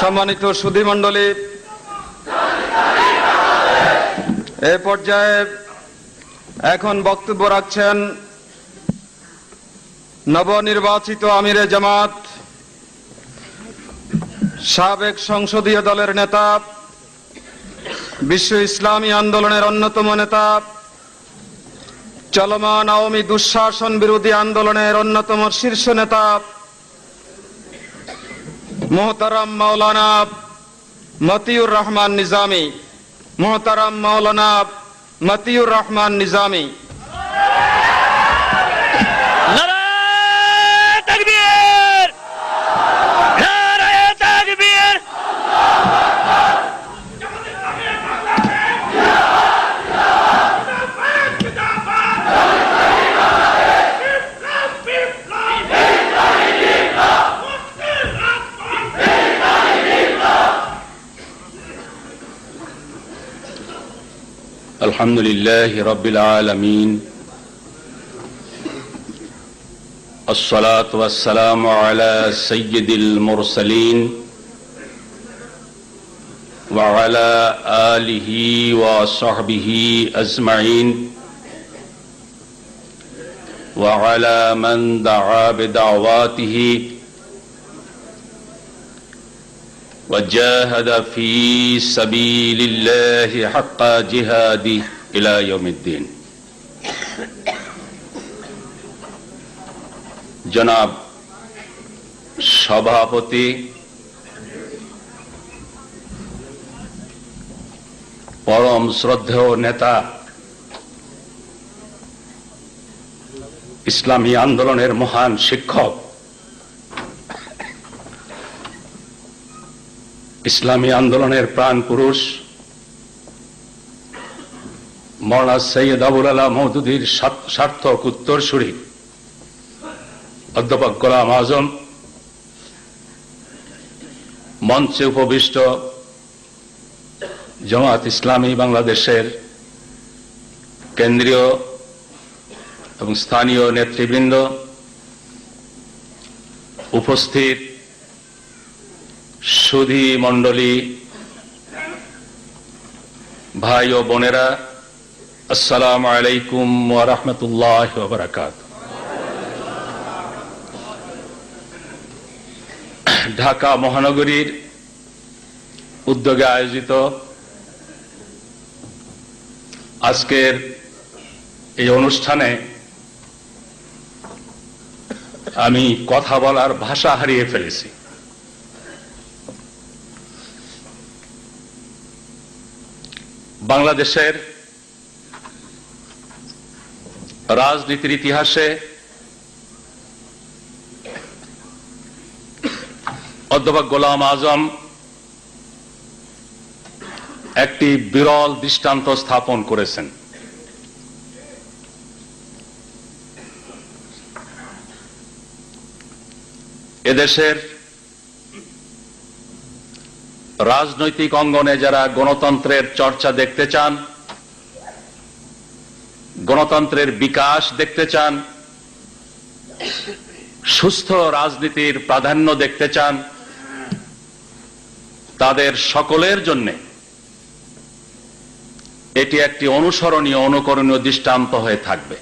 সম্মানিত সুধীমণ্ডলী, এ পর্যায়ে এখন বক্তব্য রাখছেন নবনির্বাচিত আমিরে জামাত, সাবেক সংসদীয় দলের নেতা, বিশ্ব ইসলামী আন্দোলনের অন্যতম নেতা, চলমান আওয়ামী দুঃশাসন বিরোধী আন্দোলনের অন্যতম শীর্ষ নেতা মোহতারাম মাওলানা মতিউর রহমান নিজামী। মোহতারাম মাওলানা মতিউর রহমান নিজামী। নারায়ে তাকবীর, নারায়ে তাকবীর। আলহামদুলিল্লাহি রাব্বিল আলামিন, আসসালাতু ওয়াসসালামু আলা সাইয়্যিদিল মুরসালিন ওয়া আলা আলিহি ওয়া সাহবিহি আজমাইন ওয়া আলা মান দাআ বিদাওয়াতিহি وجاهد في سبيل الله حق جهاده إلى يوم الدين। জনাব সভাপতি, পরম শ্রদ্ধেয় নেতা, ইসলামী আন্দোলনের মহান শিক্ষক, ইসলামী আন্দোলনের প্রাণ পুরুষ মাওলানা সৈয়দ আবুল আলা মওদুদীর সার্থক উত্তরসূরি অধ্যাপক গোলাম আজম, মঞ্চে উপবিষ্ট জামাত ইসলামী বাংলাদেশের কেন্দ্রীয় এবং স্থানীয় নেতৃবৃন্দ, উপস্থিত সুধী মণ্ডলী, ভাই ও বোনেরা, আসসালামু আলাইকুম ওয়া রাহমাতুল্লাহি ওয়া বারাকাতুহু। ঢাকা মহানগরীর উদ্যোগে আয়োজিত আজকের এই অনুষ্ঠানে আমি কথা বলার ভাষা হারিয়ে ফেলেছি। বাংলাদেশের রাজনীতির ইতিহাসে অধ্যাপক গোলাম আজম একটি বিরল দৃষ্টান্ত স্থাপন করেছেন। এদেশের রাজনৈতিক অঙ্গনে যারা গণতন্ত্রের চর্চা দেখতে চান, গণতন্ত্রের বিকাশ দেখতে চান, সুস্থ রাজনীতির প্রাধান্য দেখতে চান, তাদের সকলের জন্য এটি একটি অনুসরণীয়, অনুকরণীয় দৃষ্টান্ত হয়ে থাকবে।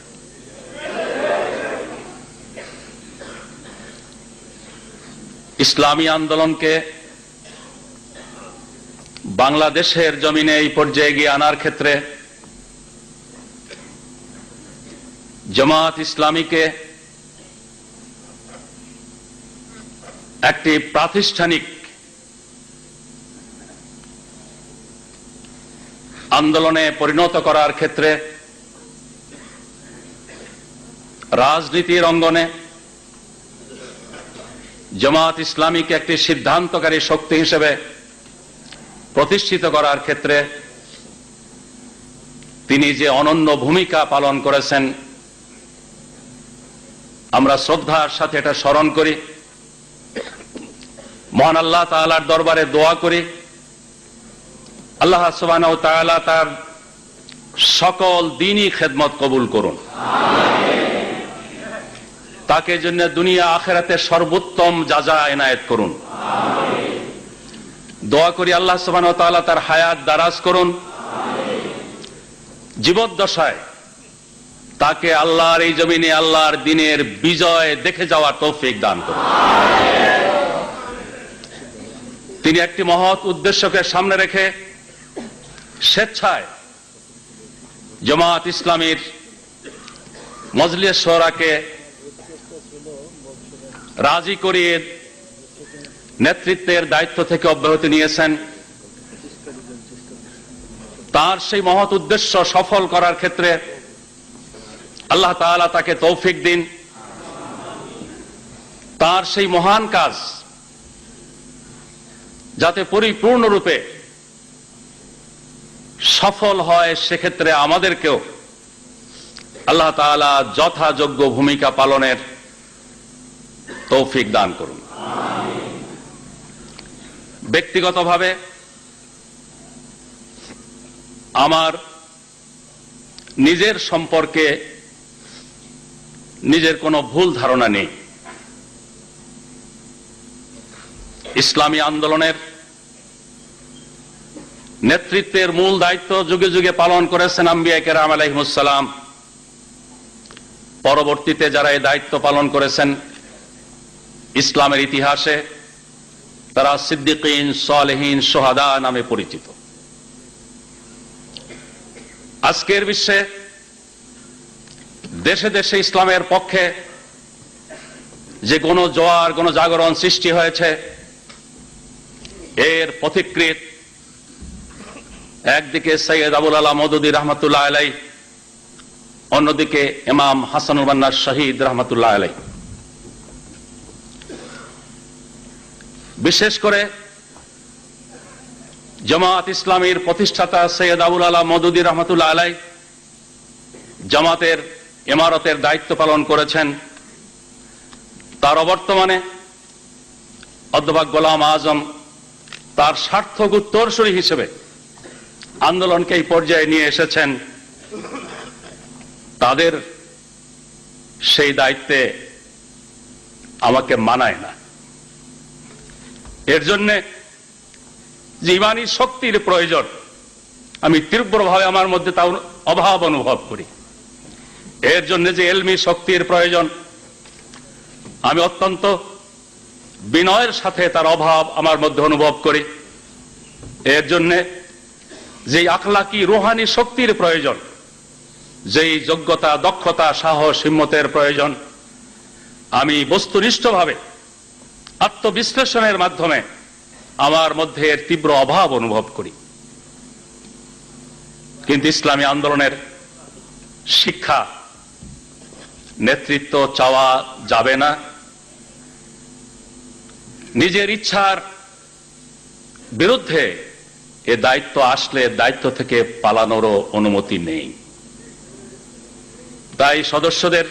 ইসলামী আন্দোলনকে বাংলাদেশের জমিনে এই পর্যায়ে গিয়ে আনার ক্ষেত্রে জামাত ইসলামীকে একটি প্রাতিষ্ঠানিক আন্দোলনে পরিণত করার ক্ষেত্রে রাজনীতির অঙ্গনে জামাত ইসলামীকে একটি সিদ্ধান্তকারী শক্তি হিসেবে প্রতিষ্ঠিত করার ক্ষেত্রে তিনি যে অনন্য ভূমিকা পালন করেছেন, আমরা শ্রদ্ধার সাথে এটা স্মরণ করি, মহান আল্লাহ তাআলার দরবারে দোয়া করি আল্লাহ সুবহানাহু ওয়া তাআলা তার সকল দ্বীনি খেদমত কবুল করুন, তাকে জন্য দুনিয়া আখিরাতে সর্বোত্তম জাযা এনায়েত করুন। দোয়া করি আল্লাহ সুবহানাহু ওয়া তাআলা তার হায়াত দারাজ করুন, জীবদ্দশায় তাকে আল্লাহর এই জমিনে আল্লাহর দ্বীনের বিজয় দেখে যাওয়ার তৌফিক দান করুন। তিনি একটি মহৎ উদ্দেশ্যকে সামনে রেখে স্বেচ্ছায় জামাত ইসলামীর মজলিস শোরাকে রাজি করিয়ে নেতৃত্বের দায়িত্ব থেকে অব্যাহতি নিয়েছেন। তার সেই মহৎ উদ্দেশ্য সফল করার ক্ষেত্রে আল্লাহ তাআলা তাকে তৌফিক দিন। তার সেই মহান কাজ যাতে পরিপূর্ণরূপে সফল হয়, সেক্ষেত্রে আমাদেরকেও আল্লাহ তাআলা যথাযোগ্য ভূমিকা পালনের তৌফিক দান করুন। ব্যক্তিগতভাবে আমার নিজের সম্পর্কে নিজের কোনো ভুল ধারণা নেই। ইসলামী আন্দোলনের নেতৃত্বের মূল দায়িত্ব যুগে যুগে পালন করেছেন আম্বিয়া কেরাম আলাইহিমুস সালাম। পরবর্তীতে যারা এই দায়িত্ব পালন করেছেন ইসলামের ইতিহাসে তারা সিদ্দিকিন, সালেহিন, সোহাদা নামে পরিচিত। আজকের বিশ্বে দেশে দেশে ইসলামের পক্ষে যে গণজোয়ার, গণজাগরণ সৃষ্টি হয়েছে, এর পথিকৃৎ একদিকে সৈয়দ আবুল আলা মওদুদী রহমতুল্লাহ আলাই, অন্যদিকে ইমাম হাসানুল বান্না শহীদ রহমতুল্লাহ আলাই। বিশেষ করে জামাত ইসলামীর প্রতিষ্ঠাতা সৈয়দ আবুল আলা মওদুদী রহমতুল্লাহ আলাই জামাতের ইমারতের দায়িত্ব পালন করেছেন। তার অবর্তমানে অধ্যাপক গোলাম আজম তার সার্থক উত্তরসূরি হিসেবে আন্দোলনকে এই পর্যায়ে নিয়ে এসেছেন। তাদের সেই দায়িত্বে আমাকে মানায় না। এর জন্য যে ইমানি শক্তির প্রয়োজন, আমি তীব্রভাবে আমার মধ্যে তার অভাব অনুভব করি। এর জন্য যে ইলমি শক্তির প্রয়োজন, আমি অত্যন্ত বিনয়ের সাথে তার অভাব আমার মধ্যে অনুভব করি। এর জন্য যে আখলাকি রুহানি শক্তির প্রয়োজন, যেই যোগ্যতা, দক্ষতা, সাহস, হিম্মতের প্রয়োজন, আমি বস্তুনিষ্ঠভাবে আত্মবিশ্লেষণের মাধ্যমে আমার মধ্যে এর তীব্র অভাব অনুভব করি। কিন্তু ইসলামী আন্দোলনের শিক্ষা, নেতৃত্ব চাওয়া যাবে না। নিজের ইচ্ছার বিরুদ্ধে এ দায়িত্ব আসলে দায়িত্ব থেকে পালানোরও অনুমতি নেই। তাই সদস্যদের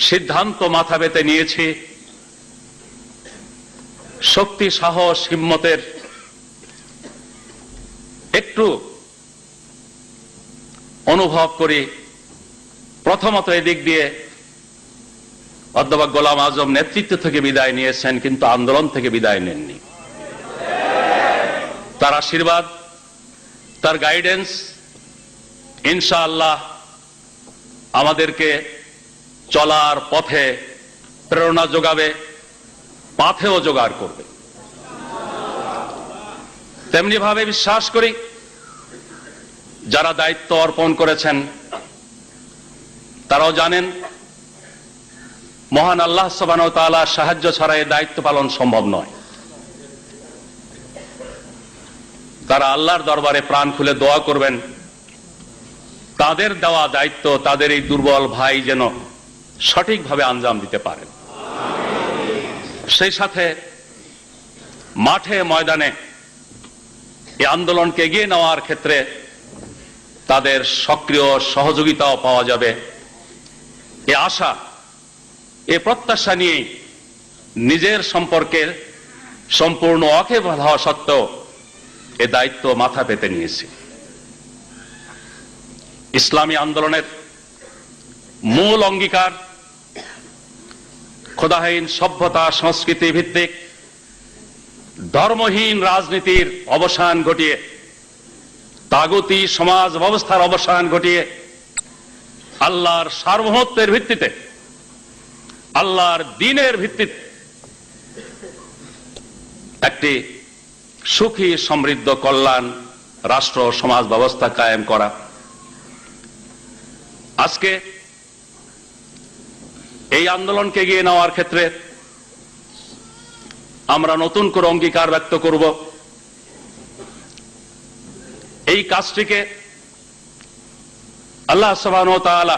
সিদ্ধান্ত মাথা পেতে নিয়েছি, শক্তি, সাহস, হিম্মতের একটু অনুভব করি। প্রথমত এদিক দিয়ে অধ্যাপক গোলাম আজম নেতৃত্ব থেকে বিদায় নিয়েছেন, কিন্তু আন্দোলন থেকে বিদায় নেননি। তার আশীর্বাদ, তার গাইডেন্স ইনশাআল্লাহ আমাদেরকে চলার পথে প্রেরণা যোগাবে, পাথেও জোগাড় করবে। তেমনি ভাবে বিশ্বাস করি যারা দায়িত্ব অর্পণ করেছেন তারাও জানেন মহান আল্লাহ সুবহানাহু ওয়া তাআলার সাহায্য ছাড়া এই দায়িত্ব পালন সম্ভব নয়। তারা আল্লাহর দরবারে প্রাণ খুলে দোয়া করবেন তাদের দেওয়া দায়িত্ব তাদের এই দুর্বল ভাই যেন সঠিকভাবে আঞ্জাম দিতে পারেন। সেই সাথে মাঠে ময়দানে এই আন্দোলনকে এগিয়ে নেওয়ার ক্ষেত্রে তাদের সক্রিয় সহযোগিতাও পাওয়া যাবে, এ আশা, এ প্রত্যাশা নিয়ে নিজের সম্পর্কে সম্পূর্ণ অকেবল হওয়া সত্ত্বেও এ দায়িত্ব মাথা পেতে নিয়েছি। ইসলামী আন্দোলনের মূল অঙ্গীকার খোদাহীন সভ্যতা সংস্কৃতি ভিত্তিক ধর্মহীন রাজনীতির অবসান ঘটিয়ে, তাগুতি সমাজ ব্যবস্থার অবসান ঘটিয়ে আল্লাহর সার্বভৌমত্বের ভিত্তিতে, আল্লাহর দ্বীনের ভিত্তিতে একটি সুখী সমৃদ্ধ কল্যাণ রাষ্ট্র সমাজ ব্যবস্থা কায়েম করা। আজকে এই আন্দোলনকে এগিয়ে নেওয়ার ক্ষেত্রে আমরা নতুন করে অঙ্গীকার ব্যক্ত করব, এই কাজটিকে আল্লাহ সুবহানাহু ওয়া তাআলা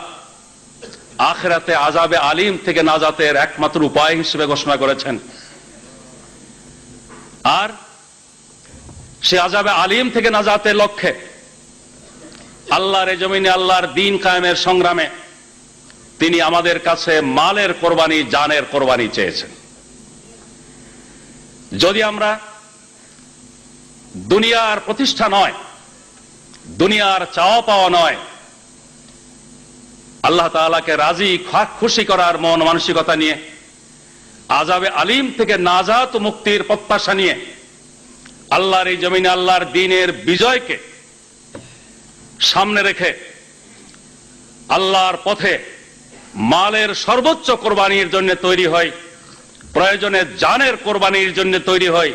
আখিরাতে আযাবে আলিম থেকে নাজাতের একমাত্র উপায় হিসেবে ঘোষণা করেছেন। আর সে আযাবে আলিম থেকে নাজাতের লক্ষ্যে আল্লাহর এই জমিনে আল্লাহর দ্বীন কায়েমের সংগ্রামে তিনি আমাদের কাছে মালের কোরবানি, জানের কোরবানি চেয়েছেন। যদি আমরা দুনিয়ার প্রতিষ্ঠা নয়, দুনিয়ার চাওয়া পাওয়া নয়, আল্লাহ তাআলাকে রাজি খুশি করার মন মানসিকতা নিয়ে, আযাবে আলিম থেকে নাজাত ও মুক্তির প্রত্যাশা নিয়ে আল্লাহর এই জমিনে আল্লাহর দ্বীনের বিজয়কে সামনে রেখে আল্লাহর পথে মালের সর্বোচ্চ কোরবানির জন্য তৈরি হয়, প্রয়োজনে জানের কোরবানির জন্য তৈরি হয়,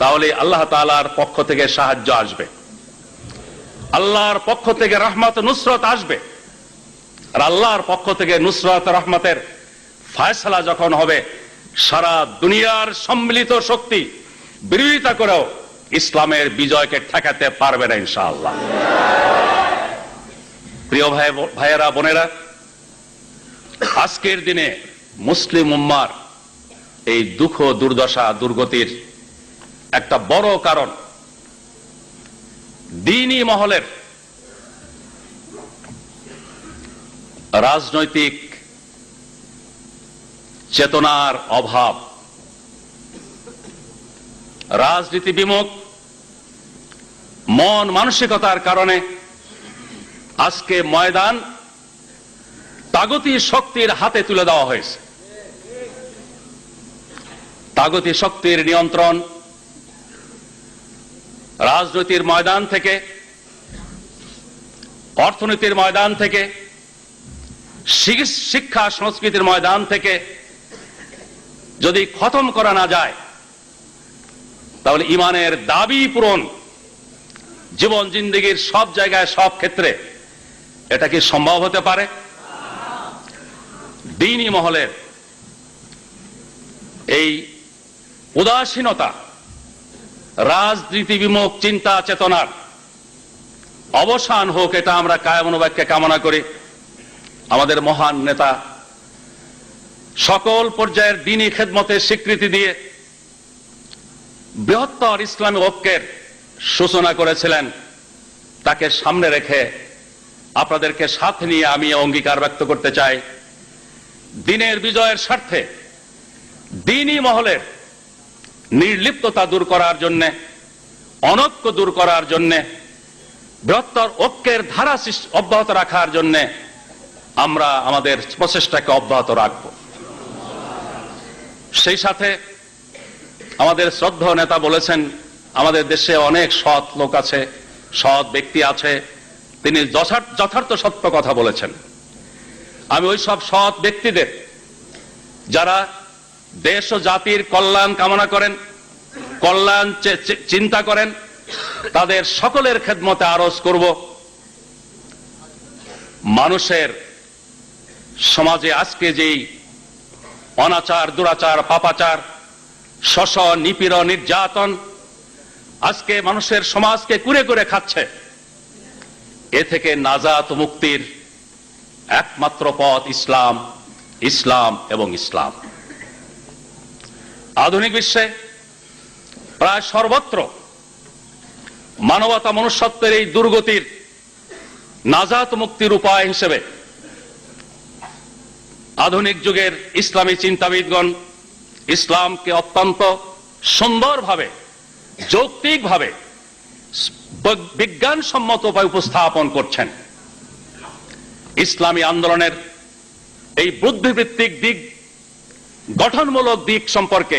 তাহলে আল্লাহ তাআলার পক্ষ থেকে সাহায্য আসবে, আল্লাহর পক্ষ থেকে রহমত নুসরত আসবে। আর আল্লাহর পক্ষ থেকে নুসরত রহমতের ফয়সালা যখন হবে, সারা দুনিয়ার সম্মিলিত শক্তি বিরোধিতা করেও ইসলামের বিজয়কে ঠেকাতে পারবে না ইনশাআল্লাহ। প্রিয় ভাইয়েরা, বোনেরা, আজকের দিনে মুসলিম উম্মার এই দুঃখ, দুর্দশা, দুর্গতির একটা বড় কারণ দ্বীনি মহলের রাজনৈতিক চেতনার অভাব, রাজনীতি বিমুখ মন মানসিকতার কারণে আজকে ময়দান তাগুতি শক্তির হাতে তুলে দেওয়া হয়েছে। তাগুতি শক্তির নিয়ন্ত্রণ রাজনীতির ময়দান থেকে, অর্থনীতির ময়দান থেকে, শিক্ষা সংস্কৃতির ময়দান থেকে যদি খতম করা না যায়, তাহলে ইমানের দাবি পূরণ জীবন জিন্দেগীর সব জায়গায়, সব ক্ষেত্রে এটা কি সম্ভব হতে পারে? দ্বীনি মহলের এই উদাসীনতা, রাজনীতি বিমুখ চিন্তা চেতনার অবসান হোক, এটা আমরা কায়মনোবাক্যে কামনা করি। আমাদের মহান নেতা সকল পর্যায়ের দ্বীনি খেদমতের স্বীকৃতি দিয়ে বৃহত্তর ইসলামী ঐক্যের সূচনা করেছিলেন। তাকে সামনে রেখে আপনাদেরকে সাথে নিয়ে আমি অঙ্গীকার ব্যক্ত করতে চাই, দ্বীনের বিজয়ের স্বার্থে দ্বীনি মহলের নির্লিপ্ততা দূর করার জন্য, অনৈক্য দূর করার জন্য, বৃহত্তর ঐক্যের ধারা অব্যাহত রাখার জন্য আমরা আমাদের প্রচেষ্টাকে অব্যাহত রাখব। সেই সাথে আমাদের শ্রদ্ধেয় নেতা বলেছেন, আমাদের দেশে অনেক সৎ লোক আছে, সৎ ব্যক্তি আছে, তিনি যথার্থ সত্য কথা বলেছেন। আমি ওই সব সৎ ব্যক্তিদের, যারা দেশ ও জাতির কল্যাণ কামনা করেন, কল্যাণ চিন্তা করেন, তাদের সকলের খেদমতে আরজ করব, মানুষের সমাজে আজকে যেই অনাচার, দুরাচার, পাপাচার, শোষণ, নিপীড়ন, নির্যাতন আজকে মানুষের সমাজকে কুরে কুরে খাচ্ছে, এ থেকে নাজাত মুক্তির একমাত্র পথ ইসলাম, ইসলাম এবং ইসলাম। আধুনিক বিশ্বে প্রায় সর্বত্র মানবতা, মনুষ্যত্বের এই দুর্গতির নাজাত মুক্তির উপায় হিসেবে আধুনিক যুগের ইসলামী চিন্তাবিদগণ ইসলামকে অত্যন্ত সুন্দরভাবে, যৌক্তিকভাবে, বিজ্ঞানসম্মত উপায় উপস্থাপন করছেন। ইসলামী আন্দোলনের এই বুদ্ধিবৃত্তিক দিক, গঠনমূলক দিক সম্পর্কে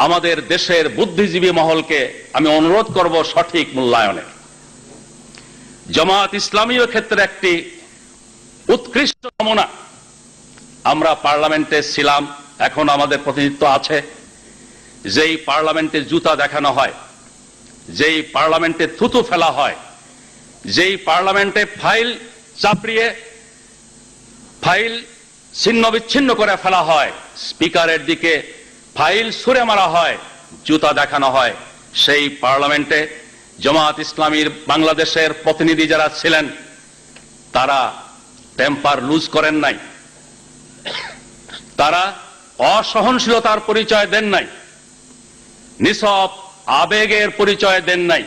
আমাদের দেশের বুদ্ধিজীবী মহলকে আমি অনুরোধ করব সঠিক মূল্যায়নে। জামাত ইসলামীর ক্ষেত্রে একটি উৎকৃষ্ট নমুনা। আমরা পার্লামেন্টে ছিলাম, এখন আমাদের প্রতিনিধিত্ব আছে। যেই পার্লামেন্টে জুতা দেখানো হয়, যেই পার্লামেন্টে থুতু ফেলা হয়, যেই পার্লামেন্টে ফাইল চাপড়িয়ে ফাইল ছিন্ন বিচ্ছিন্ন করে ফেলা হয়, স্পিকারের দিকে ফাইল ছুঁড়ে মারা হয়, জুতা দেখানো হয়, সেই পার্লামেন্টে জামাত ইসলামীর বাংলাদেশের প্রতিনিধি যারা ছিলেন তারা টেম্পার লুজ করেন নাই, তারা অসহনশীলতার পরিচয় দেন নাই, নিছক আবেগের পরিচয় দেন নাই।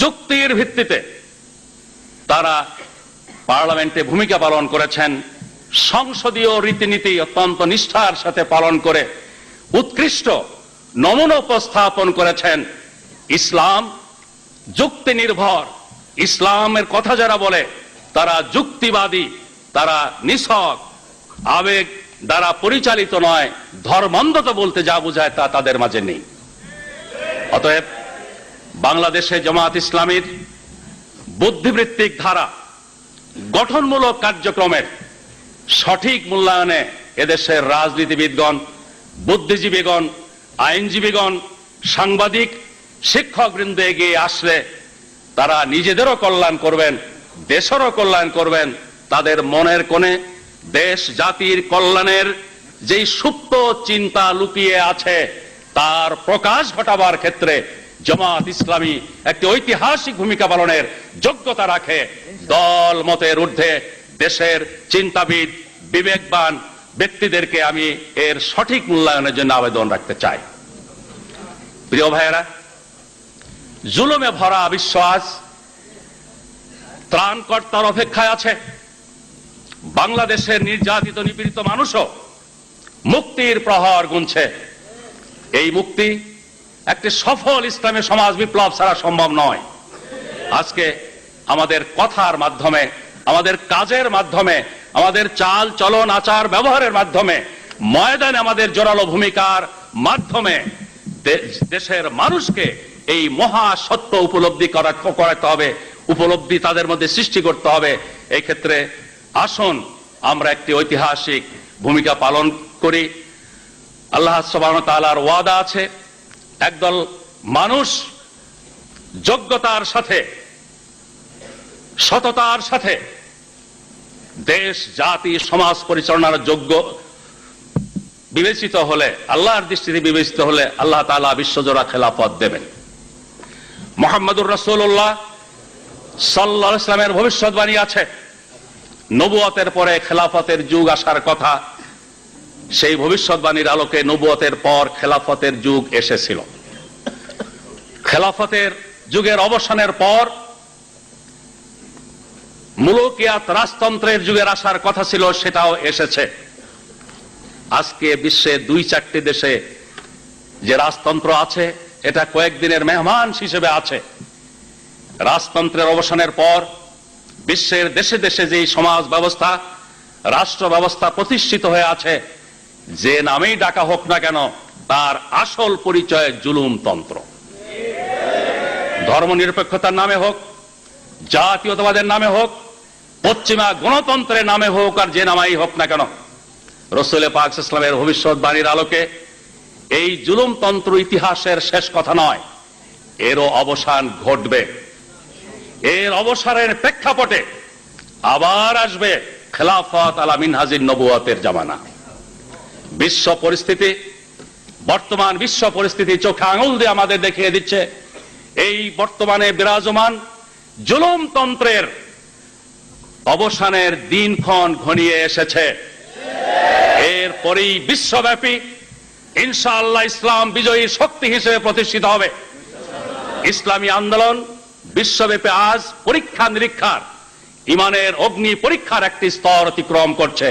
যুক্তির ভিত্তিতে তারা পার্লামেন্টে ভূমিকা পালন করেছেন। সংসদীয় রীতিনীতি অত্যন্ত নিষ্ঠার সাথে পালন করে উৎকৃষ্ট নমুনা উপস্থাপন করেছেন। ইসলাম যুক্তি নির্ভর। ইসলামের কথা যারা বলে তারা যুক্তিবাদী, তারা নিছক আবেগ দ্বারা পরিচালিত নয়। ধর্মান্ধতা বলতে যা বোঝায় তা তাদের মাঝে নেই। অতএব বাংলাদেশে জামাত ইসলামীর বুদ্ধিবৃত্তিক ধারা, গঠনমূলক কার্যক্রমের সঠিক মূল্যায়নে এদেশের রাজনীতিবিদগণ, বুদ্ধিজীবীগণ, আইনজীবীগণ, সাংবাদিক, শিক্ষকবৃন্দ এগিয়ে আসলে তারা নিজেদেরও কল্যাণ করবেন, দেশেরও কল্যাণ করবেন। তাদের মনের কোণে দেশ জাতির কল্যাণের যেই সুপ্ত চিন্তা লুকিয়ে আছে তার প্রকাশ ঘটাবার ক্ষেত্রে জামাত ইসলামী একটি ঐতিহাসিক ভূমিকা পালনের যোগ্যতা রাখে। দল মতের ঊর্ধ্বে দেশের চিন্তাবিদ, বিবেকবান ব্যক্তিদেরকে আমি এর সঠিক মূল্যায়নের জন্য আবেদন রাখতে চাই। প্রিয় ভাইয়েরা, জুলুমে ভরা বিশ্ব আজ ত্রাণকর্তার অপেক্ষায় আছে। বাংলাদেশের নির্যাতিত নিপীড়িত মানুষও মুক্তির প্রহর গুনছে। এই মুক্তি একটি সফল ইসলামী সমাজ বিপ্লব ছাড়া সম্ভব নয়। আজকে আমাদের কথার মাধ্যমে, আমাদের কাজের মাধ্যমে, আমাদের চাল চলন আচার ব্যবহারের মাধ্যমে, ময়দানে আমাদের জোরালো ভূমিকার মাধ্যমে দেশের মানুষকে এই মহা সত্য উপলব্ধি করাতে হবে, উপলব্ধি তাদের মধ্যে সৃষ্টি করতে হবে। এই ক্ষেত্রে আসুন আমরা একটি ঐতিহাসিক ভূমিকা পালন করি। আল্লাহ সুবহানাহু ওয়া তাআলার ওয়াদা আছে, একদল মানুষ যোগ্যতার সাথে, সততার সাথে দেশ জাতি সমাজ পরিচালনার যোগ্য বিবেচিত হলে, আল্লাহর দৃষ্টিতে বিবেচিত হলে আল্লাহ তাআলা বিশ্বজোড়া খেলাফত দেবেন। মুহাম্মদুর রাসূলুল্লাহ সাল্লাল্লাহু আলাইহি ওয়াসাল্লামের ভবিষ্যৎবাণী আছে, নবুয়তের পরে খেলাফতের যুগ আসার কথা। সেই ভবিষ্যৎবাণীর আলোকে নবুয়তের পর খেলাফতের যুগ এসেছিল। খেলাফতের যুগের অবসানের পর মুলুকিয়াত রাজতন্ত্রের যুগের আসার কথা ছিল, সেটাও এসেছে। আজকে বিশ্বে 2-4টি দেশে যে রাজতন্ত্র আছে এটা কয়েকদিনের মেহমান হিসেবে আছে। রাজতন্ত্রের অবসানের পর বিশ্বের দেশে দেশে যে সমাজ ব্যবস্থা, রাষ্ট্র ব্যবস্থা প্রতিষ্ঠিত হয়ে আছে, যে নামেই ডাকা হোক না কেন তার আসল পরিচয় জুলুমতন্ত্র। ধর্মনিরপেক্ষতার নামে হোক, জাতীয়তাবাদের নামে হোক, পশ্চিমা গণতন্ত্রের নামে হোক, আর যে নামাই হোক না কেন, রাসূল পাক সাল্লাল্লাহু আলাইহি ওয়াসাল্লামের ভবিষ্যৎবাণীর আলোকে এই জুলুমতন্ত্র ইতিহাসের শেষ কথা নয়, এরও অবসান ঘটবে। এর অবসানের প্রেক্ষাপটে আবার আসবে খেলাফত আলা মিনহাজিন নবুয়তের জামানা। বিশ্ব পরিস্থিতি, বর্তমান বিশ্ব পরিস্থিতি চোখে আঙুল দিয়ে আমাদের দেখিয়ে দিচ্ছে এই বর্তমানে বিরাজমান জুলুমতন্ত্রের অবসানের দিনক্ষণ ঘনিয়ে এসেছে। এরপরেই বিশ্বব্যাপী ইনশাআল্লাহ ইসলাম বিজয়ী শক্তি হিসেবে প্রতিষ্ঠিত হবে। ইসলামী আন্দোলন বিশ্বব্যাপী আজ পরীক্ষা নিরীক্ষার, ইমানের অগ্নি পরীক্ষার একটি স্তর অতিক্রম করছে।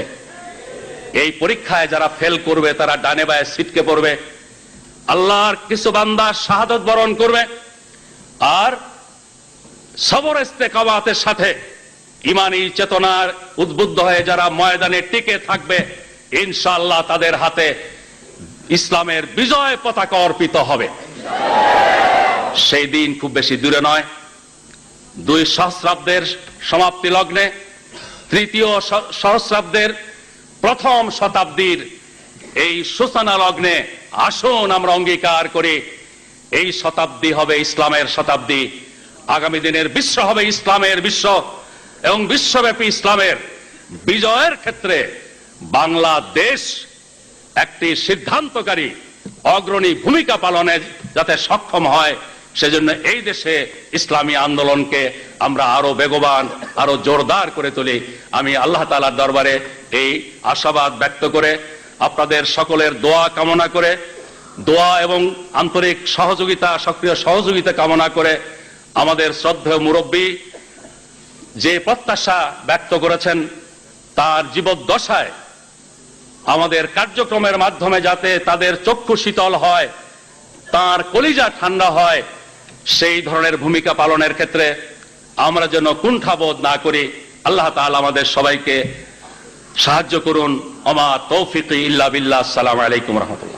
এই পরীক্ষায় যারা ফেল করবে তারা ডানে বায়ে ছিটকে পড়বে, আল্লাহর কিছু বান্দা শাহাদত বরণ করবে, আর সবর ইস্তেকামাতের সাথে ইমানি চেতনার উদ্বুদ্ধ হয়ে যারা ময়দানে টিকে থাকবে ইনশাআল্লাহ তাদের হাতে ইসলামের বিজয় পতাকা অর্পিত হবে। সেই দিন খুব বেশি দূরে নয়। 2 সহস্রাব্দের সমাপ্তি লগ্নে, 3য় সহস্রাব্দের প্রথম শতাব্দীর এই সূচনা লগ্নে আসুন আমরা অঙ্গীকার করি, এই শতাব্দী হবে ইসলামের শতাব্দী। আগামী দিনের বিশ্ব হবে ইসলামের বিশ্ব, এবং বিশ্বব্যাপী ইসলামের বিজয়ের ক্ষেত্রে বাংলাদেশ একটি সিদ্ধান্তকারী অগ্রণী ভূমিকা পালনে যাতে সক্ষম হয়, সেজন্য এই দেশে ইসলামী আন্দোলনকে আমরা আরো বেগবান, আরো জোরদার করে তুলি। আমি আল্লাহ তাআলার দরবারে এই আশাবাদ ব্যক্ত করে, আপনাদের সকলের দোয়া কামনা করে, দোয়া এবং আন্তরিক সহযোগিতা, সক্রিয় সহযোগিতা কামনা করে, আমাদের শ্রদ্ধেয় মুরব্বী যে প্রত্যাশা ব্যক্ত করেছেন তার জীবদ্দশায় আমাদের কার্যক্রমের মাধ্যমে যাতে তাদের চক্ষু শীতল হয়, তার কলিজা ঠান্ডা হয়, সেই ধরনের ভূমিকা পালনের ক্ষেত্রে আমরা যেন কুণ্ঠাবোধ না করি। আল্লাহ তাআলা আমাদের সবাইকে সাহায্য করুন। ওমা তৌফিকি ইল্লা বিল্লাহ। আসসালামু আলাইকুম ওয়া রাহমাতুল্লাহ।